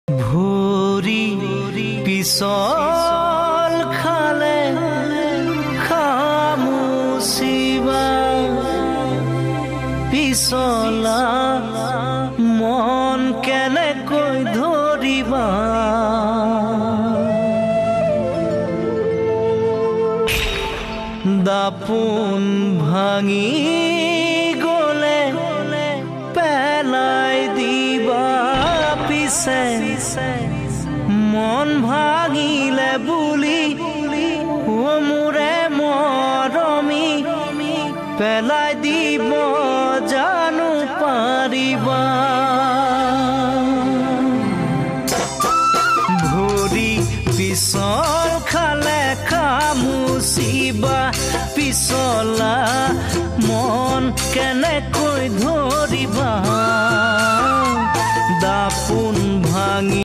ভৰি পিছল খালে খামুচিবা পিছলা মন কেনেকৈ ধৰিবা দাপোন ভাঙি গলে পেলাই দিবা পিছে মন ভাঙিলে বুলি মোৰে মৰমি পেলাই দিব জানো পাৰিবা ভৰি পিছল খালে খামুচিবা পিছলা মন কেনেকৈ ধৰিবা দাপোন ভাঙি